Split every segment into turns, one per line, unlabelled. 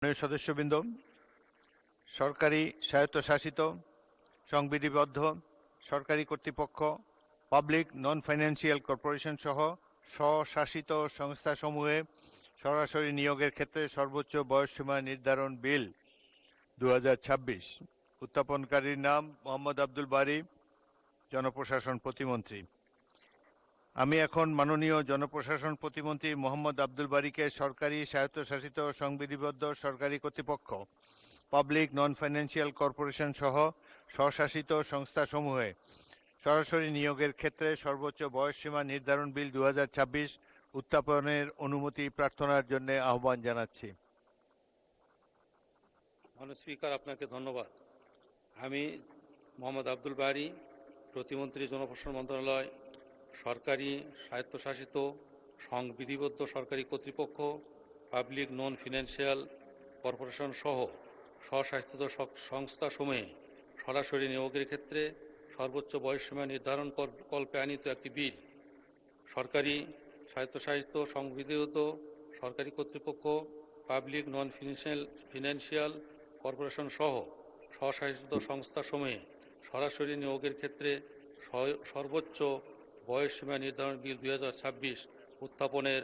সদস্যবৃন্দ, সরকারি স্বায়ত্তশাসিত সংবিধিবদ্ধ সরকারি কর্তৃপক্ষ, পাবলিক নন ফাইন্যান্সিয়াল কর্পোরেশন সহ স্বশাসিত সংস্থাসমূহে সরাসরি নিয়োগের ক্ষেত্রে সর্বোচ্চ বয়সসীমা নির্ধারণ বিল 2026। উত্থাপনকারীর নাম মোহাম্মদ আব্দুল বারী, জনপ্রশাসন প্রতিমন্ত্রী। আমি এখন মাননীয় জনপ্রশাসন প্রতিমন্ত্রী মোহাম্মদ আব্দুল বারীকে সরকারি স্বায়ত্তশাসিত সংবিধিবদ্ধ সরকারি কর্তৃপক্ষ, পাবলিক নন ফাইন্যান্সিয়াল কর্পোরেশন সহ স্বশাসিত সংস্থাসমূহে সরাসরি নিয়োগের ক্ষেত্রে সর্বোচ্চ বয়সসীমা নির্ধারণ বিল 2026 উত্থাপনের অনুমতি প্রার্থনার জন্য আহ্বান জানাচ্ছি।
মাননীয় স্পিকার, আপনাকে ধন্যবাদ। আমি মোহাম্মদ আব্দুল বারী, প্রতিমন্ত্রী, জনপ্রশাসন মন্ত্রণালয়, সরকারি স্বায়ত্তশাসিত সংবিধিবদ্ধ সরকারি কর্তৃপক্ষ, পাবলিক নন ফিনান্সিয়াল কর্পোরেশন সহ স্বশাসিত সংস্থাসমূহে সরাসরি নিয়োগের ক্ষেত্রে সর্বোচ্চ বয়সসীমা নির্ধারণ কল্পে আনিত একটি বিল, সরকারি স্বায়ত্তশাসিত সংবিধিবদ্ধ সরকারি কর্তৃপক্ষ, পাবলিক নন ফিনান্সিয়াল কর্পোরেশন সহ স্বশাসিত সংস্থাসমূহে সরাসরি নিয়োগের ক্ষেত্রে সর্বোচ্চ বয়সসীমা নির্ধারণ বিল 2026 উত্থাপনের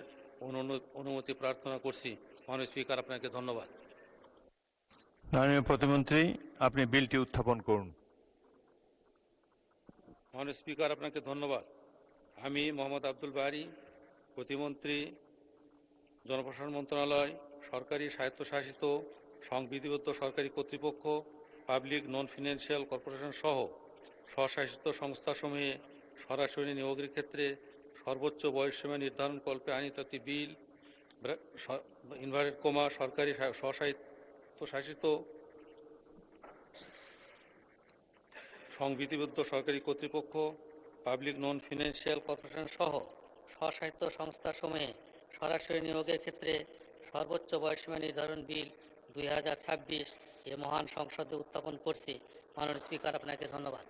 অনুমতি প্রার্থনা করছি। মাননীয় স্পিকার, আপনাকে ধন্যবাদ।
মাননীয় প্রতিমন্ত্রী, আপনি বিলটি উত্থাপন করুন।
মাননীয় স্পিকার, আপনাকে ধন্যবাদ। আমি মোহাম্মদ আব্দুল বারী, প্রতিমন্ত্রী, জনপ্রশাসন মন্ত্রণালয়, সরকারি স্বায়ত্তশাসিত সংবিধিবদ্ধ সরকারি কর্তৃপক্ষ, পাবলিক নন ফিনান্সিয়াল কর্পোরেশন সহ স্বশাসিত সংস্থাসমূহে সরাসরি নিয়োগের ক্ষেত্রে সর্বোচ্চ বয়সসীমা নির্ধারণ কল্পে আনিত একটি বিল, সরকারি স্বশাসিত সংবিধিবদ্ধ সরকারি কর্তৃপক্ষ, পাবলিক নন ফিনান্সিয়াল কর্পোরেশন সহ স্বশাসিত সংস্থাসমূহে সরাসরি নিয়োগের ক্ষেত্রে সর্বোচ্চ বয়সসীমা নির্ধারণ বিল 2026 এ মহান সংসদে উত্থাপন করছি। মাননীয় স্পিকার, আপনাকে ধন্যবাদ।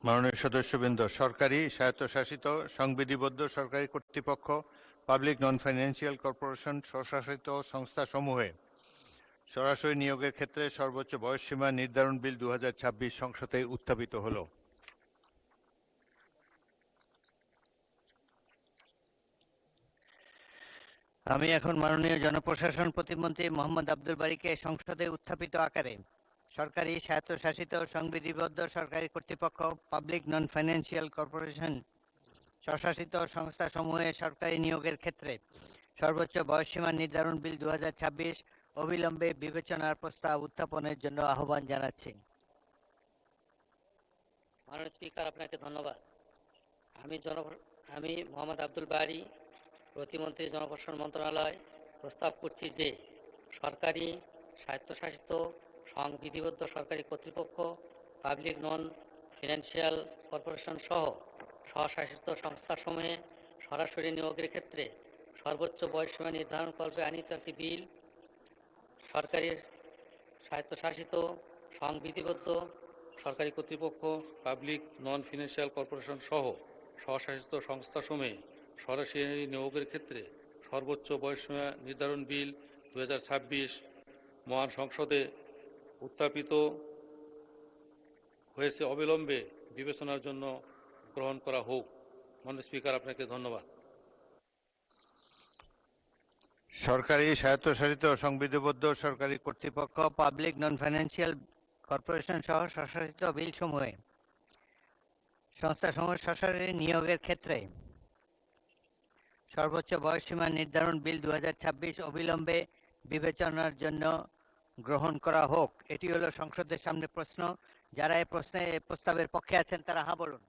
মাননীয় সদস্যবৃন্দ, সরকারি স্বায়ত্তশাসিত সংবিধিবদ্ধ সরকারি কর্তৃপক্ষ, পাবলিক নন ফাইন্যান্সিয়াল কর্পোরেশন স্বশাসিত সংস্থাসমূহে সরাসরি নিয়োগের ক্ষেত্রে সর্বোচ্চ বয়সসীমা নির্ধারণ বিল 2026 সংসদে উত্থাপিত হল।
আমি এখন মাননীয় জনপ্রশাসন প্রতিমন্ত্রী মোহাম্মদ আব্দুল বারীকে সংসদে উত্থাপিত আকারে সরকারি স্বায়ত্তশাসিত সংবিধিবদ্ধ সরকারি কর্তৃপক্ষ, পাবলিক নন ফাইন্যান্সিয়াল কর্পোরেশন স্বশাসিত সংস্থাসমূহে সরকারি নিয়োগের ক্ষেত্রে সর্বোচ্চ বয়সসীমা নির্ধারণ বিল 2026 অবিলম্বে বিবেচনার প্রস্তাব উত্থাপনের জন্য আহ্বান জানাচ্ছি।
মাননীয় স্পিকার, আপনাকে ধন্যবাদ। আমি মোহাম্মদ আব্দুল বারী, প্রতিমন্ত্রী, জনপ্রশাসন মন্ত্রণালয়, প্রস্তাব করছি যে সরকারি স্বায়ত্তশাসিত সংবিধিবদ্ধ সরকারি কর্তৃপক্ষ, পাবলিক নন ফিনান্সিয়াল কর্পোরেশন সহ স্বশাসিত সংস্থাসমূহে সরাসরি নিয়োগের ক্ষেত্রে সর্বোচ্চ বয়সসীমা নির্ধারণ কল্পে আনিত একটি বিল, সরকারি স্বায়ত্তশাসিত সংবিধিবদ্ধ সরকারি কর্তৃপক্ষ, পাবলিক নন ফিনান্সিয়াল কর্পোরেশন সহ স্বশাসিত সংস্থাসমূহে সরাসরি নিয়োগের ক্ষেত্রে সর্বোচ্চ বয়সসীমা নির্ধারণ বিল 2026 মহান সংসদে উত্থাপিত হয়েছে, অবিলম্বে বিবেচনার জন্য গ্রহণ করা হোক। মাননীয় স্পিকার, আপনাকে ধন্যবাদ।
সরকারি স্বায়ত্তশাসিত সংবিধিবদ্ধ সরকারি কর্তৃপক্ষ,
পাবলিক নন ফাইন্যান্সিয়াল কর্পোরেশন সহ স্বশাসিত বিলসমূহে সংস্থাসমূহ সরাসরি নিয়োগের ক্ষেত্রে সর্বোচ্চ বয়সসীমা নির্ধারণ বিল 2026 অবিলম্বে বিবেচনার জন্য গ্রহণ করা হোক। এটি হলো সংসদের সামনে প্রশ্ন। যারা এই প্রস্তাবের পক্ষে আছেন তারা হ্যাঁ বলুন,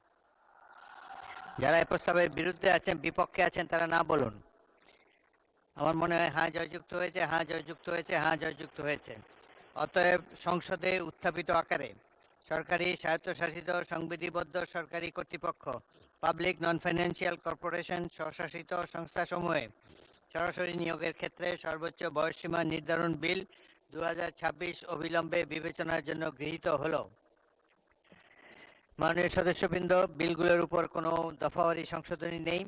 যারা এই প্রস্তাবের বিরুদ্ধে আছেন, বিপক্ষে আছেন, তারা না বলুন। আমার মনে হয় হ্যাঁ জয়যুক্ত হয়েছে, হ্যাঁ জয়যুক্ত হয়েছে, হ্যাঁ জয়যুক্ত হয়েছে। অতএব সংসদে উত্থাপিত আকারে সরকারি স্বায়ত্তশাসিত সংবিধিবদ্ধ সরকারি কর্তৃপক্ষ, পাবলিক নন ফাইন্যান্সিয়াল কর্পোরেশন স্বশাসিত সংস্থাসমূহে সরাসরি নিয়োগের ক্ষেত্রে সর্বোচ্চ বয়সসীমা নির্ধারণ বিল 2026 অবিলম্বে বিবেচনার জন্য গৃহীত হলো। মাননীয় সদস্যবৃন্দ, বিলগুলোর উপর কোনো দফাওয়ারি সংশোধনী নেই।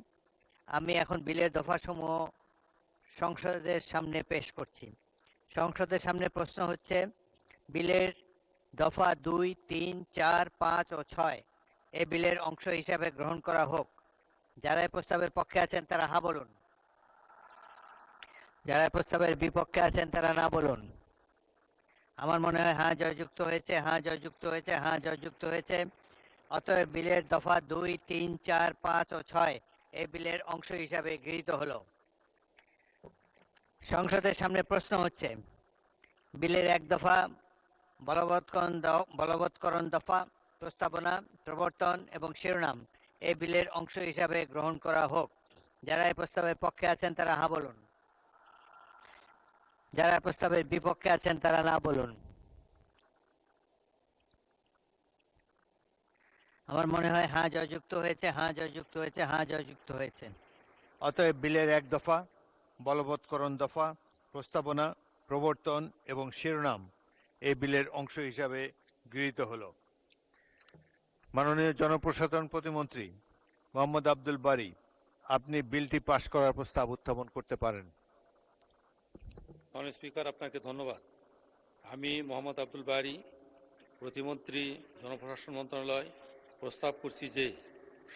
আমি এখন বিলের দফাসমূহ সংসদের সামনে পেশ করছি। সংসদের সামনে প্রশ্ন হচ্ছে বিলের দফা 2, 3, 4, 5 ও 6 এই বিলের অংশ হিসাবে গ্রহণ করা হোক। যারা এই প্রস্তাবের পক্ষে আছেন তারা হ্যাঁ বলুন। যারা এই প্রস্তাবের বিপক্ষে আছেন তারা না বলুন। আমার মনে হয় হ্যাঁ জয়যুক্ত হয়েছে, হ্যাঁ জয়যুক্ত হয়েছে, হ্যাঁ জয়যুক্ত হয়েছে। অতএব বিলের দফা 2, 3, 4, 5 ও 6 এই বিলের অংশ হিসাবে গৃহীত হলো। সংসদের সামনে প্রশ্ন হচ্ছে বিলের 1 দফা বলবৎকরণ দফা, প্রস্তাবনা, প্রবর্তন এবং শিরোনাম এই বিলের অংশ হিসাবে গ্রহণ করা হোক। যারা এই প্রস্তাবের পক্ষে আছেন তারা হ্যাঁ বলুন। যারা প্রস্তাবের বিপক্ষে আছেন তারা না বলুন। আমার মনে হয় হ্যাঁ জয়যুক্ত হয়েছে, হ্যাঁ জয়যুক্ত হয়েছে, হ্যাঁ জয়যুক্ত হয়েছে।
অতএব বিলের 1 দফা বলবৎকরণ দফা, প্রস্তাবনা, প্রবর্তন এবং শিরোনাম এই বিলের অংশ হিসাবে গৃহীত হলো। মাননীয় জনপ্রশাসন প্রতিমন্ত্রী মোহাম্মদ আব্দুল বারী, আপনি বিলটি পাশ করার প্রস্তাব উত্থাপন করতে পারেন।
মাননীয় স্পিকার, আপনাকে ধন্যবাদ। আমি মোহাম্মদ আব্দুল বারী, প্রতিমন্ত্রী, জনপ্রশাসন মন্ত্রণালয়, প্রস্তাব করছি যে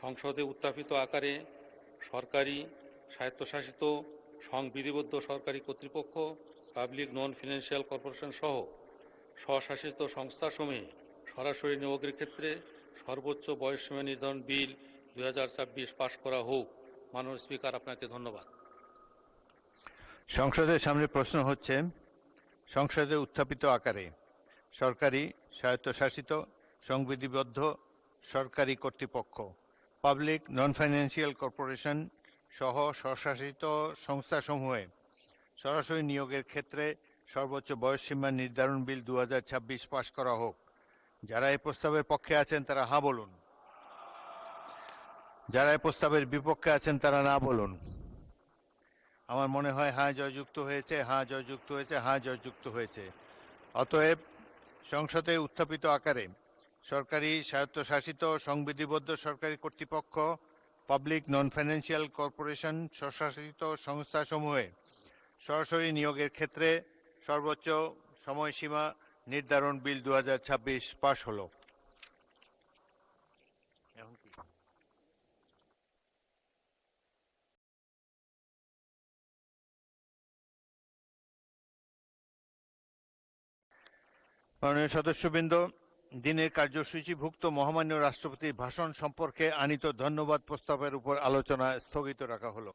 সংসদে উত্থাপিত আকারে সরকারি, স্বায়ত্তশাসিত, সংবিধিবদ্ধ সরকারি কর্তৃপক্ষ, পাবলিক নন ফিনান্সিয়াল কর্পোরেশন সহ স্বশাসিত সংস্থাসমূহে সরাসরি নিয়োগের ক্ষেত্রে সর্বোচ্চ বয়সসীমা নির্ধারণ বিল 2026 পাশ করা হোক। মাননীয় স্পিকার, আপনাকে ধন্যবাদ।
সংসদের সামনে প্রশ্ন হচ্ছে সংসদে উত্থাপিত আকারে সরকারি, স্বায়ত্তশাসিত, সংবিধিবদ্ধ সরকারি কর্তৃপক্ষ, পাবলিক নন ফাইন্যান্সিয়াল কর্পোরেশন সহ স্বশাসিত সংস্থাসমূহে সরাসরি নিয়োগের ক্ষেত্রে সর্বোচ্চ বয়সসীমা নির্ধারণ বিল 2026 পাশ করা হোক। যারা এই প্রস্তাবের পক্ষে আছেন তারা হ্যাঁ বলুন। যারা এই প্রস্তাবের বিপক্ষে আছেন তারা না বলুন। আমার মনে হয় হ্যাঁ জয়যুক্ত হয়েছে, হ্যাঁ জয়যুক্ত হয়েছে, হ্যাঁ জয়যুক্ত হয়েছে। অতএব সংসদে উত্থাপিত আকারে সরকারি, স্বায়ত্তশাসিত, সংবিধিবদ্ধ সরকারি কর্তৃপক্ষ, পাবলিক নন ফাইন্যান্সিয়াল কর্পোরেশন, স্বশাসিত সংস্থাসমূহে সরাসরি নিয়োগের ক্ষেত্রে সর্বোচ্চ সময়সীমা নির্ধারণ বিল 2026 পাশ হলো। মাননীয় সদস্যবৃন্দ, দিনের কার্যসূচিভুক্ত মহামান্য রাষ্ট্রপতির ভাষণ সম্পর্কে আনীত ধন্যবাদ প্রস্তাবের উপর আলোচনা স্থগিত রাখা হলো।